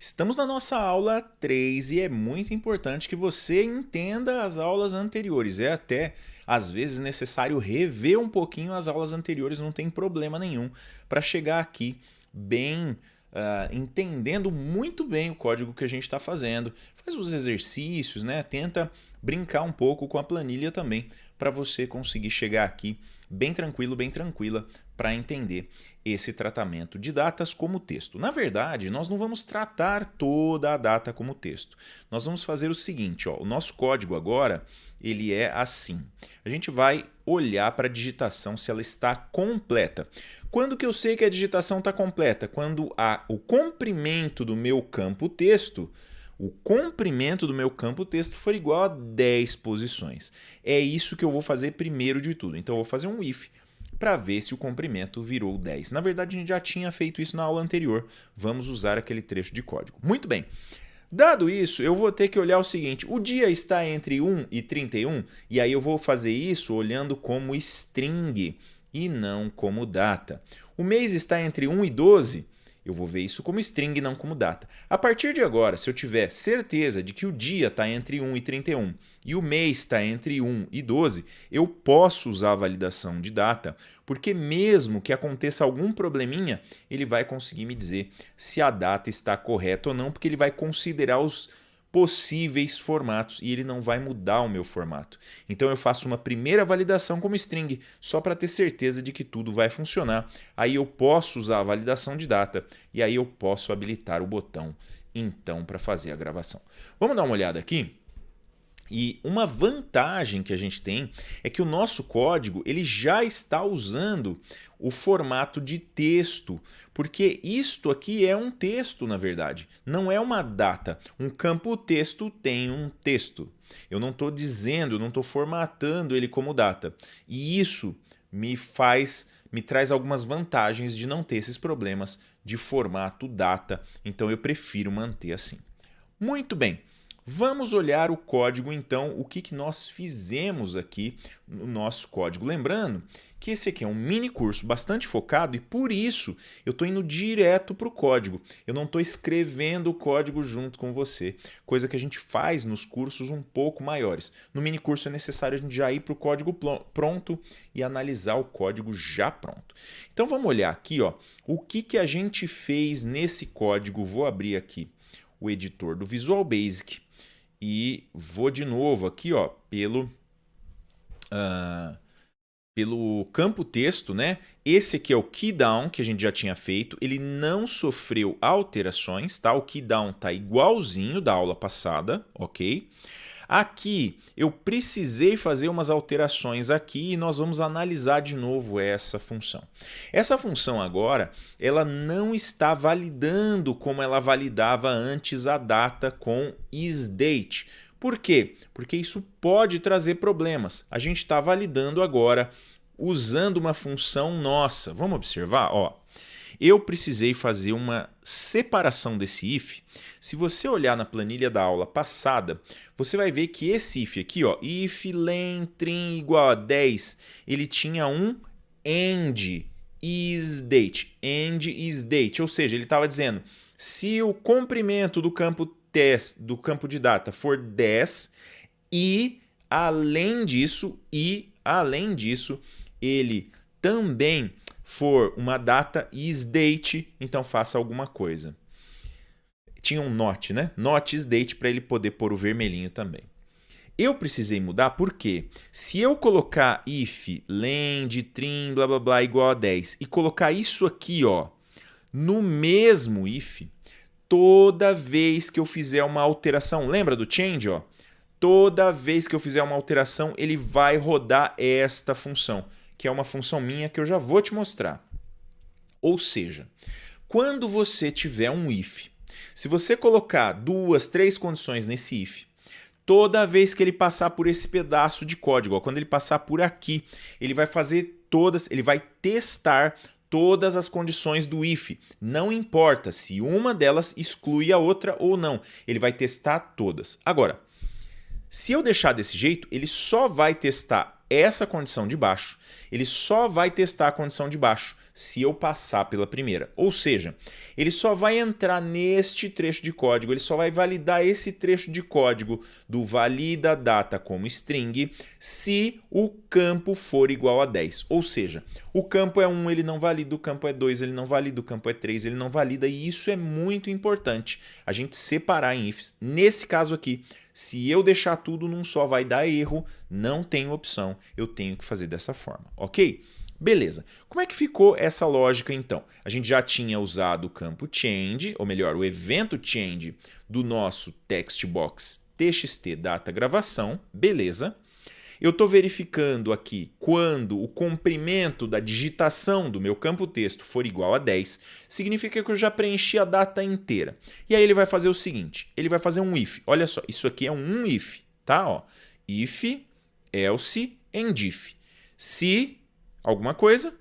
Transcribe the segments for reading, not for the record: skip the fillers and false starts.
Estamos na nossa aula 3 e é muito importante que você entenda as aulas anteriores. É até, às vezes, necessário rever um pouquinho as aulas anteriores, não tem problema nenhum, para chegar aqui bem, entendendo muito bem o código que a gente está fazendo. Faz os exercícios, né? Tenta brincar um pouco com a planilha também, para você conseguir chegar aqui bem tranquilo, bem tranquila, para entender esse tratamento de datas como texto. Na verdade, nós não vamos tratar toda a data como texto. Nós vamos fazer o seguinte, ó, o nosso código agora ele é assim. A gente vai olhar para a digitação se ela está completa. Quando que eu sei que a digitação está completa? Quando o comprimento do meu campo texto for igual a 10 posições. É isso que eu vou fazer primeiro de tudo. Então eu vou fazer um if para ver se o comprimento virou 10. Na verdade, a gente já tinha feito isso na aula anterior. Vamos usar aquele trecho de código. Muito bem. Dado isso, eu vou ter que olhar o seguinte, o dia está entre 1 e 31, e aí eu vou fazer isso olhando como string e não como data. O mês está entre 1 e 12, eu vou ver isso como string e não como data. A partir de agora, se eu tiver certeza de que o dia está entre 1 e 31 e o mês está entre 1 e 12, eu posso usar a validação de data, porque mesmo que aconteça algum probleminha, ele vai conseguir me dizer se a data está correta ou não, porque ele vai considerar os possíveis formatos e ele não vai mudar o meu formato. Então eu faço uma primeira validação como string, só para ter certeza de que tudo vai funcionar. Aí eu posso usar a validação de data e aí eu posso habilitar o botão então para fazer a gravação. Vamos dar uma olhada aqui? E uma vantagem que a gente tem é que o nosso código ele já está usando o formato de texto, porque isto aqui é um texto, na verdade, não é uma data. Um campo texto tem um texto. Eu não estou dizendo, não estou formatando ele como data. E isso me traz algumas vantagens de não ter esses problemas de formato data, então eu prefiro manter assim. Muito bem. Vamos olhar o código, então, o que nós fizemos aqui no nosso código. Lembrando que esse aqui é um mini curso bastante focado e por isso eu estou indo direto para o código. Eu não estou escrevendo o código junto com você, coisa que a gente faz nos cursos um pouco maiores. No mini curso é necessário a gente já ir para o código pronto e analisar o código já pronto. Então vamos olhar aqui, ó, o que a gente fez nesse código. Vou abrir aqui o editor do Visual Basic. E vou de novo aqui, ó, pelo campo texto, né? Esse aqui é o keydown que a gente já tinha feito. Ele não sofreu alterações, tá? O keydown tá igualzinho da aula passada, ok? Aqui eu precisei fazer umas alterações aqui e nós vamos analisar de novo essa função. Essa função agora, ela não está validando como ela validava antes a data com isDate. Por quê? Porque isso pode trazer problemas. A gente está validando agora usando uma função nossa. Vamos observar? Ó, eu precisei fazer uma separação desse if. Se você olhar na planilha da aula passada, você vai ver que esse if aqui, ó, if len trim igual a 10, ele tinha um end isDate, ou seja, ele estava dizendo se o comprimento do campo de data for 10 e além disso, ele também for uma data isDate, então faça alguma coisa. Tinha um not, né? Not isDate para ele poder pôr o vermelhinho também. Eu precisei mudar porque se eu colocar if len de trim blá blá blá igual a 10 e colocar isso aqui, ó, no mesmo if, toda vez que eu fizer uma alteração, lembra do change, ó? Toda vez que eu fizer uma alteração, ele vai rodar esta função, que é uma função minha que eu já vou te mostrar. Ou seja, quando você tiver um if, se você colocar 2, 3 condições nesse if, toda vez que ele passar por esse pedaço de código, ó, quando ele passar por aqui, ele vai ele vai testar todas as condições do if. Não importa se uma delas exclui a outra ou não, ele vai testar todas. Agora, se eu deixar desse jeito, ele só vai testar essa condição de baixo, ele só vai testar a condição de baixo se eu passar pela primeira. Ou seja, ele só vai entrar neste trecho de código, ele só vai validar esse trecho de código do valida data como string se o campo for igual a 10. Ou seja, o campo é 1, ele não valida, o campo é 2, ele não valida, o campo é 3, ele não valida, e isso é muito importante, a gente separar em ifs. Nesse caso aqui, se eu deixar tudo num só vai dar erro, não tem opção, eu tenho que fazer dessa forma, ok? Beleza. Como é que ficou essa lógica então? A gente já tinha usado o campo change, ou melhor, o evento change do nosso text box txt data gravação, beleza. Eu estou verificando aqui quando o comprimento da digitação do meu campo texto for igual a 10, significa que eu já preenchi a data inteira. E aí ele vai fazer o seguinte, ele vai fazer um if. Olha só, isso aqui é um if, tá? Ó, if, else, and if. Se alguma coisa,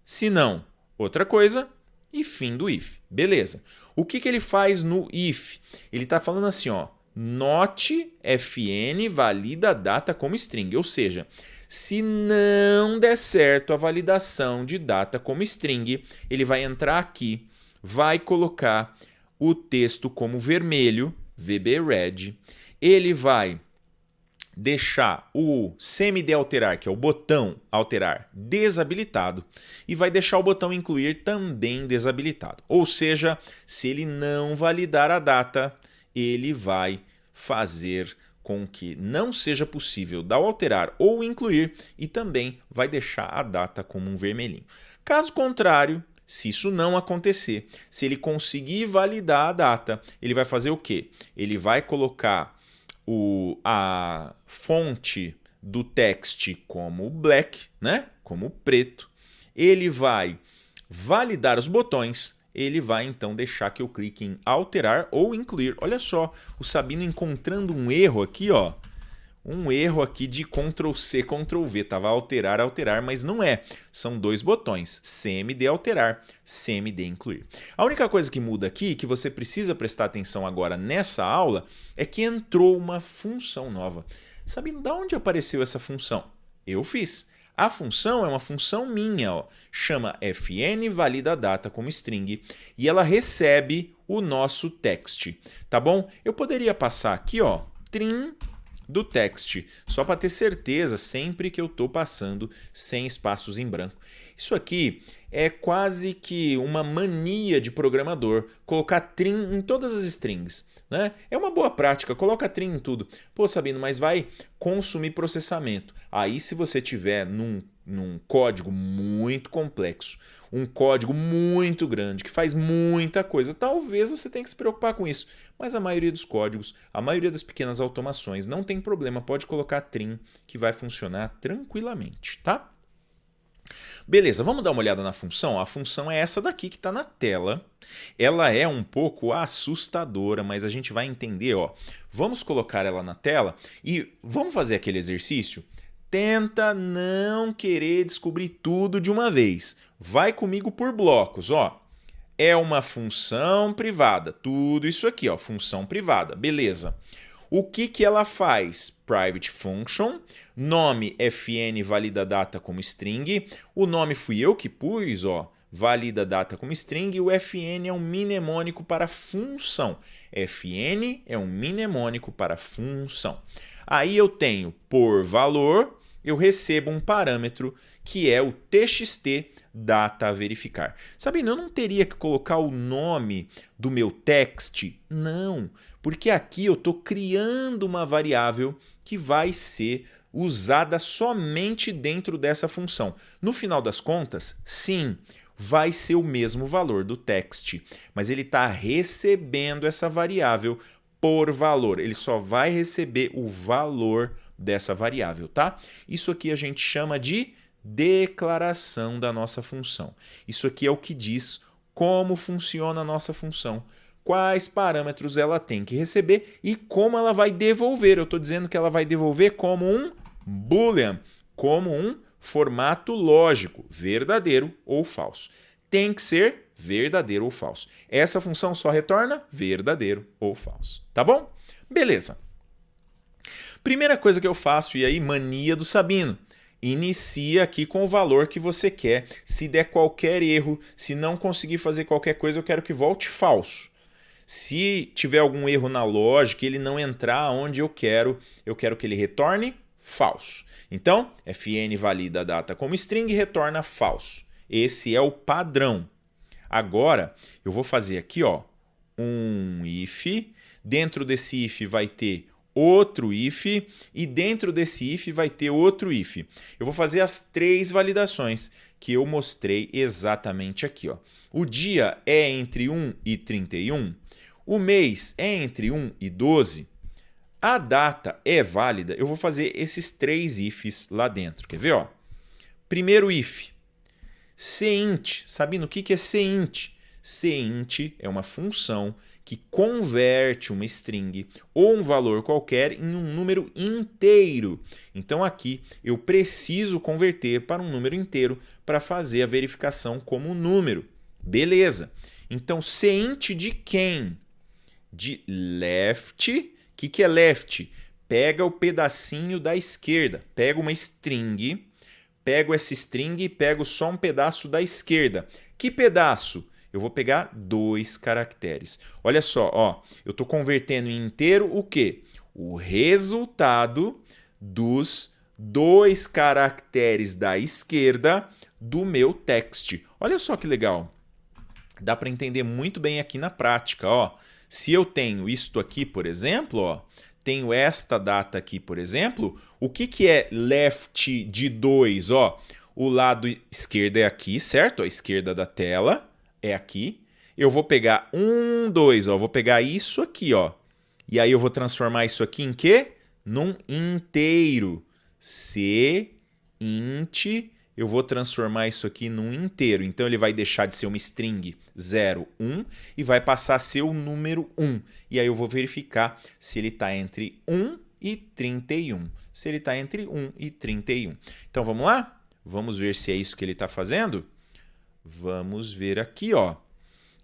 se não, outra coisa, e fim do if. Beleza. O que ele faz no if? Ele está falando assim, ó, not fn valida a data como string, ou seja, se não der certo a validação de data como string, ele vai entrar aqui, vai colocar o texto como vermelho, VB red, ele vai deixar o semi-d alterar, que é o botão alterar, desabilitado, e vai deixar o botão incluir também desabilitado. Ou seja, se ele não validar a data, ele vai fazer com que não seja possível dar o alterar ou incluir, e também vai deixar a data como um vermelhinho. Caso contrário, se isso não acontecer, se ele conseguir validar a data, ele vai fazer o quê? Ele vai colocar a fonte do text como black, né? Como preto. Ele vai validar os botões. Ele vai então deixar que eu clique em alterar ou incluir. Olha só, o Sabino encontrando um erro aqui, ó. Um erro aqui de Ctrl+C, Ctrl+V. Tava alterar, alterar, mas não é. São dois botões, CMD alterar, CMD incluir. A única coisa que muda aqui, que você precisa prestar atenção agora nessa aula, é que entrou uma função nova. Sabendo de onde apareceu essa função? Eu fiz. A função é uma função minha, ó. Chama fn valida data como string e ela recebe o nosso text, tá bom? Eu poderia passar aqui, ó, trim do text, só para ter certeza sempre que eu estou passando sem espaços em branco. Isso aqui é quase que uma mania de programador, colocar trim em todas as strings, né? É uma boa prática, coloca trim em tudo. Pô, Sabino, mas vai consumir processamento. Aí se você tiver num código muito complexo, um código muito grande, que faz muita coisa, talvez você tenha que se preocupar com isso. Mas a maioria dos códigos, a maioria das pequenas automações, não tem problema, pode colocar trim que vai funcionar tranquilamente, tá? Beleza, vamos dar uma olhada na função? A função é essa daqui que está na tela. Ela é um pouco assustadora, mas a gente vai entender, ó. Vamos colocar ela na tela e vamos fazer aquele exercício? Tenta não querer descobrir tudo de uma vez. Vai comigo por blocos, ó. É uma função privada. Tudo isso aqui, ó, função privada. Beleza. O que ela faz? Private function, nome fn valida data como string. O nome fui eu que pus, ó, valida data como string. E o fn é um mnemônico para função. Fn é um mnemônico para função. Aí eu tenho por valor, eu recebo um parâmetro que é o txt data a verificar. Sabendo, eu não teria que colocar o nome do meu text? Não, porque aqui eu estou criando uma variável que vai ser usada somente dentro dessa função. No final das contas, sim, vai ser o mesmo valor do text, mas ele está recebendo essa variável por valor. Ele só vai receber o valor dessa variável, tá? Isso aqui a gente chama de declaração da nossa função. Isso aqui é o que diz como funciona a nossa função, quais parâmetros ela tem que receber e como ela vai devolver. Eu estou dizendo que ela vai devolver como um boolean, como um formato lógico, verdadeiro ou falso. Tem que ser verdadeiro ou falso. Essa função só retorna verdadeiro ou falso. Tá bom? Beleza. Primeira coisa que eu faço, e aí mania do Sabino, inicia aqui com o valor que você quer. Se der qualquer erro, se não conseguir fazer qualquer coisa, eu quero que volte falso. Se tiver algum erro na lógica, ele não entrar onde eu quero que ele retorne falso. Então, fn valida a data como string e retorna falso. Esse é o padrão. Agora, eu vou fazer aqui um if. Dentro desse if vai ter outro if e dentro desse if vai ter outro if. Eu vou fazer as 3 validações que eu mostrei exatamente aqui. O dia é entre 1 e 31. O mês é entre 1 e 12. A data é válida. Eu vou fazer esses 3 ifs lá dentro. Quer ver? Primeiro if. Cint. Sabe no que é cint? Cint é uma função que converte uma string ou um valor qualquer em um número inteiro. Então aqui eu preciso converter para um número inteiro para fazer a verificação como número. Beleza. Então cint de quem? De left. O que é left? Pega o pedacinho da esquerda. Pega uma string, pego essa string e pego só um pedaço da esquerda. Que pedaço? Eu vou pegar 2 caracteres. Olha só, eu estou convertendo em inteiro o quê? O resultado dos 2 caracteres da esquerda do meu text. Olha só que legal. Dá para entender muito bem aqui na prática. Se eu tenho isto aqui, por exemplo, tenho esta data aqui, por exemplo, o que é left de 2? O lado esquerdo é aqui, certo? A esquerda da tela é aqui. Eu vou pegar 1, 2, vou pegar isso aqui, e aí eu vou transformar isso aqui em quê? Num inteiro. Cint, eu vou transformar isso aqui num inteiro. Então ele vai deixar de ser uma string 0, 1 e vai passar a ser o número 1. E aí eu vou verificar se ele está entre 1 e 31. Se ele está entre 1 e 31. Então vamos lá? Vamos ver se é isso que ele está fazendo? Vamos ver aqui,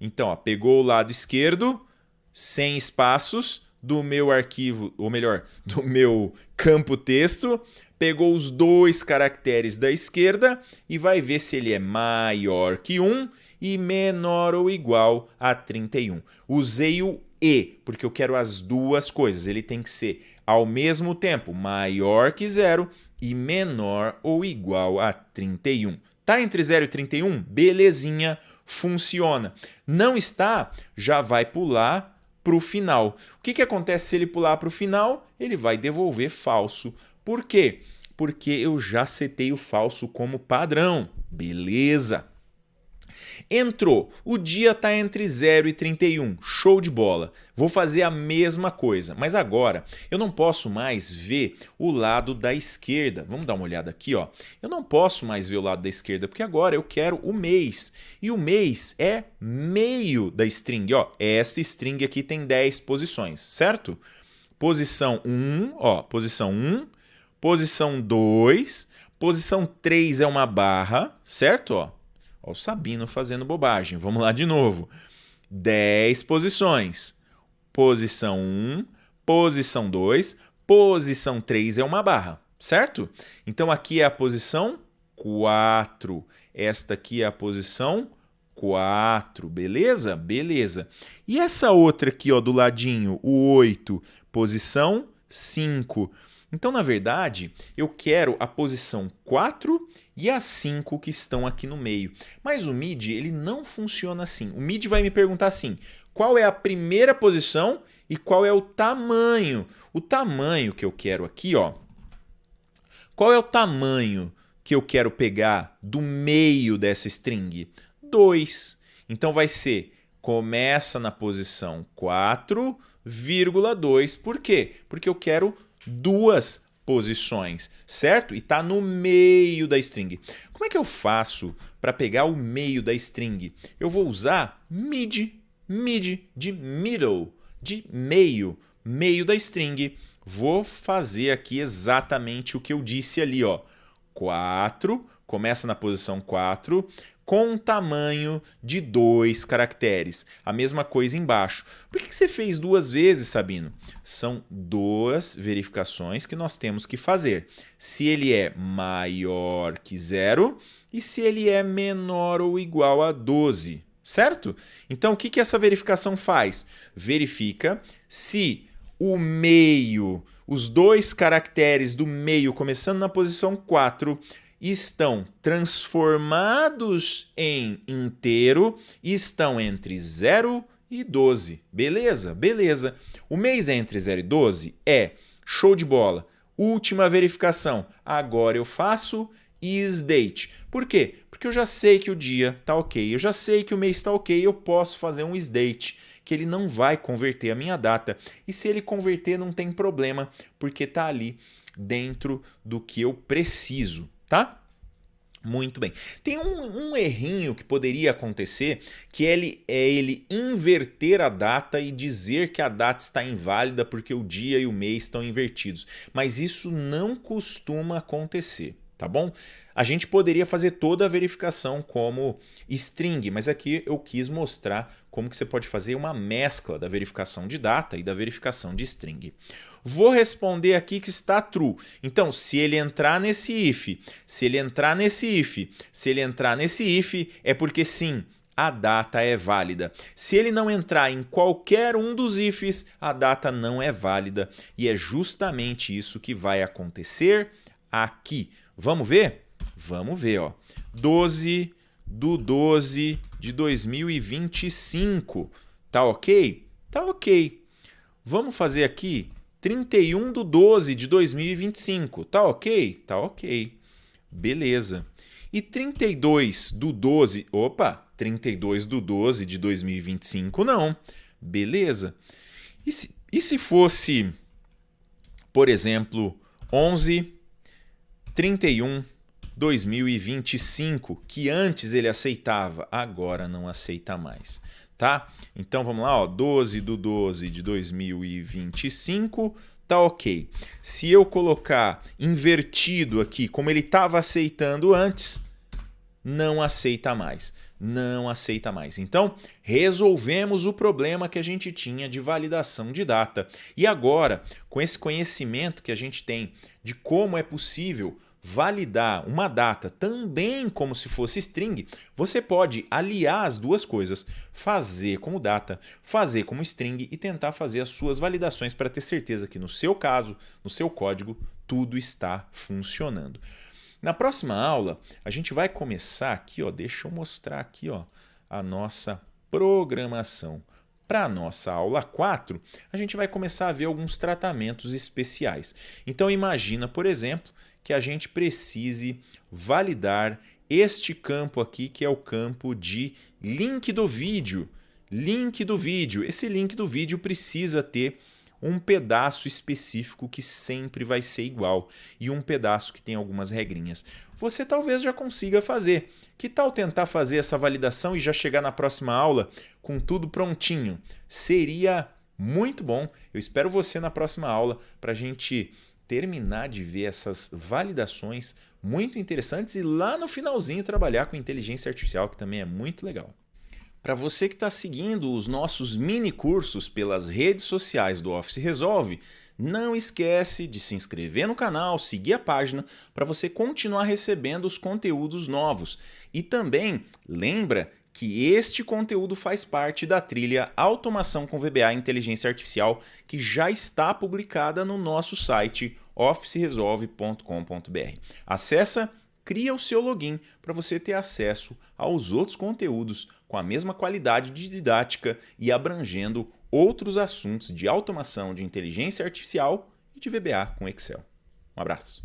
Então, pegou o lado esquerdo, sem espaços, do meu arquivo, ou melhor, do meu campo texto, pegou os 2 caracteres da esquerda e vai ver se ele é maior que 1 e menor ou igual a 31. Usei o e, porque eu quero as 2 coisas. Ele tem que ser, ao mesmo tempo, maior que 0 e menor ou igual a 31. Está entre 0 e 31? Belezinha, funciona. Não está, já vai pular para o final. O que acontece se ele pular para o final? Ele vai devolver falso. Por quê? Porque eu já setei o falso como padrão. Beleza. Entrou. O dia está entre 0 e 31. Show de bola. Vou fazer a mesma coisa, mas agora eu não posso mais ver o lado da esquerda. Vamos dar uma olhada aqui, Eu não posso mais ver o lado da esquerda, porque agora eu quero o mês. E o mês é meio da string, Essa string aqui tem 10 posições, certo? Posição 1, posição 1, posição 2, posição 3 é uma barra, certo? Olha o Sabino fazendo bobagem. Vamos lá de novo. 10 posições. Posição 1, posição 2, posição 3 é uma barra, certo? Então aqui é a posição 4. Esta aqui é a posição 4, beleza? Beleza. E essa outra aqui, do ladinho, o 8, posição 5. Então, na verdade, eu quero a posição 4 e a 5 que estão aqui no meio. Mas o mid, ele não funciona assim. O mid vai me perguntar assim, qual é a primeira posição e qual é o tamanho? O tamanho que eu quero aqui, qual é o tamanho que eu quero pegar do meio dessa string? 2. Então vai ser, começa na posição 4,2. Por quê? Porque eu quero 2 posições, certo? E está no meio da string. Como é que eu faço para pegar o meio da string? Eu vou usar mid de middle, de meio, meio da string. Vou fazer aqui exatamente o que eu disse ali, 4, começa na posição 4, com tamanho de 2 caracteres. A mesma coisa embaixo. Por que você fez 2 vezes, Sabino? São 2 verificações que nós temos que fazer. Se ele é maior que 0 e se ele é menor ou igual a 12, certo? Então, o que essa verificação faz? Verifica se o meio, os 2 caracteres do meio, começando na posição 4, estão transformados em inteiro e estão entre 0 e 12. Beleza? Beleza. O mês é entre 0 e 12? É. Show de bola. Última verificação. Agora eu faço isDate. Por quê? Porque eu já sei que o dia está ok, eu já sei que o mês está ok, eu posso fazer um isDate, que ele não vai converter a minha data. E se ele converter, não tem problema, porque está ali dentro do que eu preciso, tá? Muito bem. Tem um errinho que poderia acontecer, que é ele inverter a data e dizer que a data está inválida porque o dia e o mês estão invertidos. Mas isso não costuma acontecer, tá bom? A gente poderia fazer toda a verificação como string, mas aqui eu quis mostrar como que você pode fazer uma mescla da verificação de data e da verificação de string. Vou responder aqui que está true. Então, se ele entrar nesse if, se ele entrar nesse if, se ele entrar nesse if, é porque sim, a data é válida. Se ele não entrar em qualquer um dos ifs, a data não é válida. E é justamente isso que vai acontecer aqui. Vamos ver? Vamos ver, ó. 12/12 de 2025. Tá ok? Tá ok. Vamos fazer aqui 31/12 de 2025. Tá ok? Tá ok. Beleza. E 32/12... Opa! 32/12 de 2025, não. Beleza. E se fosse, por exemplo, 11/31/2025, que antes ele aceitava, agora não aceita mais, tá? Então vamos lá, ó, 12/12 de 2025, tá ok. Se eu colocar invertido aqui, como ele estava aceitando antes, não aceita mais. Não aceita mais. Então, resolvemos o problema que a gente tinha de validação de data. E agora, com esse conhecimento que a gente tem de como é possível validar uma data também como se fosse string, você pode aliar as duas coisas, fazer como data, fazer como string e tentar fazer as suas validações para ter certeza que no seu caso, no seu código, tudo está funcionando. Na próxima aula, a gente vai começar aqui, ó, deixa eu mostrar aqui, ó, a nossa programação. Para a nossa aula 4, a gente vai começar a ver alguns tratamentos especiais. Então imagina, por exemplo, que a gente precise validar este campo aqui, que é o campo de link do vídeo. Link do vídeo. Esse link do vídeo precisa ter um pedaço específico que sempre vai ser igual e um pedaço que tem algumas regrinhas. Você talvez já consiga fazer. Que tal tentar fazer essa validação e já chegar na próxima aula com tudo prontinho? Seria muito bom. Eu espero você na próxima aula para a gente terminar de ver essas validações muito interessantes e lá no finalzinho trabalhar com inteligência artificial, que também é muito legal. Para você que está seguindo os nossos mini cursos pelas redes sociais do Office Resolve, não esquece de se inscrever no canal, seguir a página para você continuar recebendo os conteúdos novos. E também lembra que este conteúdo faz parte da trilha Automação com VBA e Inteligência Artificial, que já está publicada no nosso site officeresolve.com.br. Acessa, cria o seu login para você ter acesso aos outros conteúdos com a mesma qualidade de didática e abrangendo outros assuntos de automação, de inteligência artificial e de VBA com Excel. Um abraço.